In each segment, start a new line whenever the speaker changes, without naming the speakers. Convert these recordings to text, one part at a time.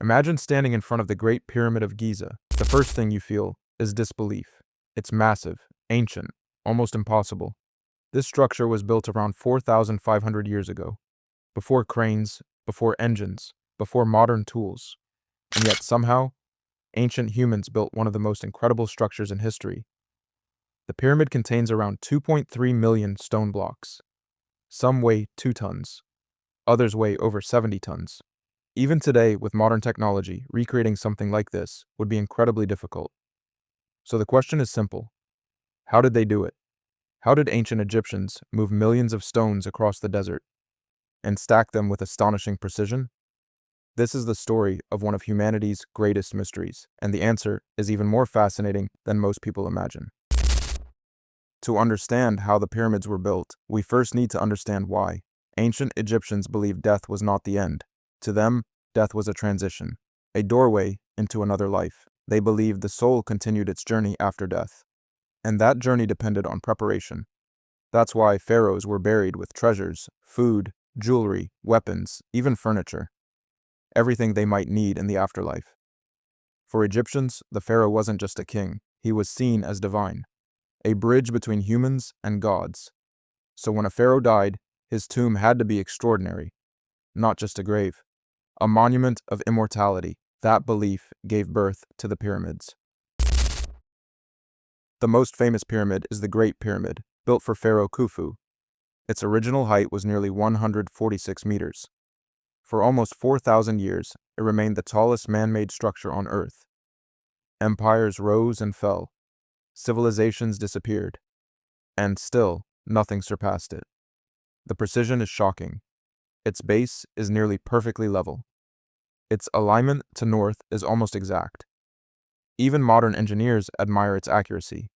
Imagine standing in front of the Great Pyramid of Giza. The first thing you feel is disbelief. It's massive, ancient, almost impossible. This structure was built around 4,500 years ago, before cranes, before engines, before modern tools. And yet somehow, ancient humans built one of the most incredible structures in history. The pyramid contains around 2.3 million stone blocks. Some weigh 2 tons, others weigh over 70 tons. Even today, with modern technology, recreating something like this would be incredibly difficult. So the question is simple. How did they do it? How did ancient Egyptians move millions of stones across the desert and stack them with astonishing precision? This is the story of one of humanity's greatest mysteries, and the answer is even more fascinating than most people imagine. To understand how the pyramids were built, we first need to understand why. Ancient Egyptians believed death was not the end. To them, death was a transition, a doorway into another life. They believed the soul continued its journey after death, and that journey depended on preparation. That's why pharaohs were buried with treasures, food, jewelry, weapons, even furniture, everything they might need in the afterlife. For Egyptians, the pharaoh wasn't just a king, he was seen as divine, a bridge between humans and gods. So when a pharaoh died, his tomb had to be extraordinary, not just a grave, a monument of immortality. That belief gave birth to the pyramids. The most famous pyramid is the Great Pyramid, built for Pharaoh Khufu. Its original height was nearly 146 meters. For almost 4,000 years, it remained the tallest man-made structure on Earth. Empires rose and fell, civilizations disappeared, and still, nothing surpassed it. The precision is shocking. Its base is nearly perfectly level. Its alignment to north is almost exact. Even modern engineers admire its accuracy.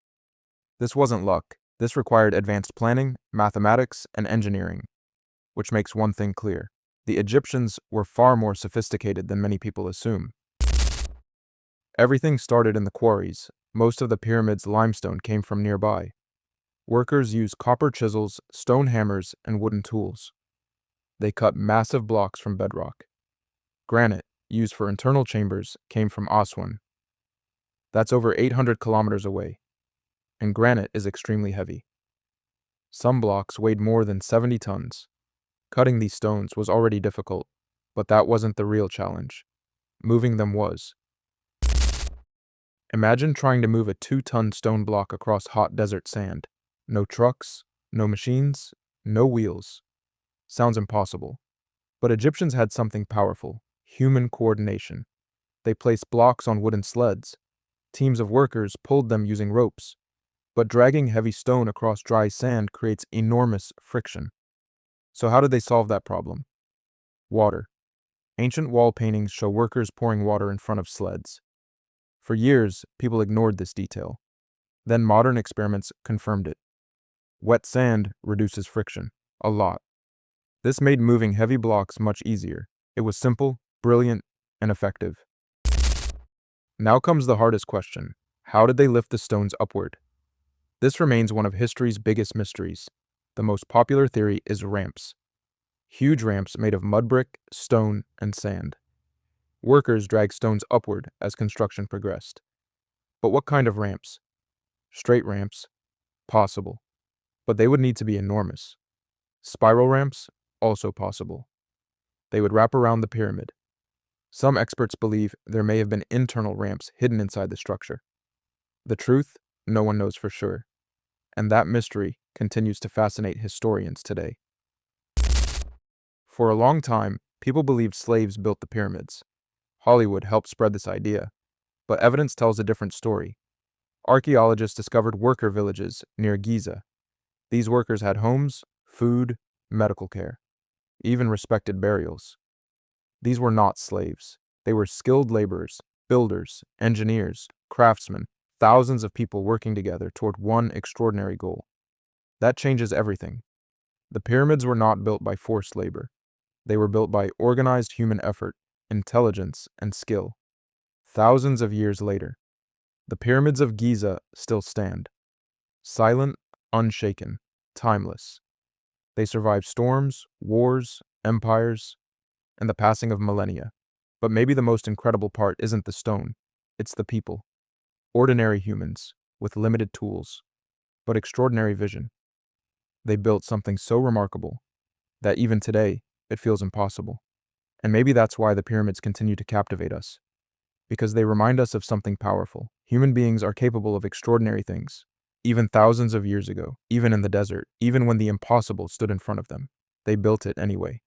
This wasn't luck. This required advanced planning, mathematics, and engineering, which makes one thing clear. The Egyptians were far more sophisticated than many people assume. Everything started in the quarries. Most of the pyramid's limestone came from nearby. Workers used copper chisels, stone hammers, and wooden tools. They cut massive blocks from bedrock. Granite, used for internal chambers, came from Aswan. That's over 800 kilometers away, and granite is extremely heavy. Some blocks weighed more than 70 tons. Cutting these stones was already difficult, but that wasn't the real challenge. Moving them was. Imagine trying to move a 2-ton stone block across hot desert sand. No trucks, no machines, no wheels. Sounds impossible. But Egyptians had something powerful: human coordination. They placed blocks on wooden sleds. Teams of workers pulled them using ropes. But dragging heavy stone across dry sand creates enormous friction. So how did they solve that problem? Water. Ancient wall paintings show workers pouring water in front of sleds. For years, people ignored this detail. Then modern experiments confirmed it. Wet sand reduces friction, a lot. This made moving heavy blocks much easier. It was simple, brilliant, and effective. Now comes the hardest question. How did they lift the stones upward? This remains one of history's biggest mysteries. The most popular theory is ramps. Huge ramps made of mud brick, stone, and sand. Workers dragged stones upward as construction progressed. But what kind of ramps? Straight ramps? Possible. But they would need to be enormous. Spiral ramps? Also possible. They would wrap around the pyramid. Some experts believe there may have been internal ramps hidden inside the structure. The truth, no one knows for sure. And that mystery continues to fascinate historians today. For a long time, people believed slaves built the pyramids. Hollywood helped spread this idea, but evidence tells a different story. Archaeologists discovered worker villages near Giza. These workers had homes, food, medical care, even respected burials. These were not slaves. They were skilled laborers, builders, engineers, craftsmen, thousands of people working together toward one extraordinary goal. That changes everything. The pyramids were not built by forced labor. They were built by organized human effort, intelligence, and skill. Thousands of years later, the pyramids of Giza still stand. Silent, unshaken, timeless. They survived storms, wars, empires, and the passing of millennia. But maybe the most incredible part isn't the stone, it's the people. Ordinary humans, with limited tools, but extraordinary vision. They built something so remarkable that even today, it feels impossible. And maybe that's why the pyramids continue to captivate us, because they remind us of something powerful. Human beings are capable of extraordinary things, even thousands of years ago, even in the desert, even when the impossible stood in front of them. They built it anyway.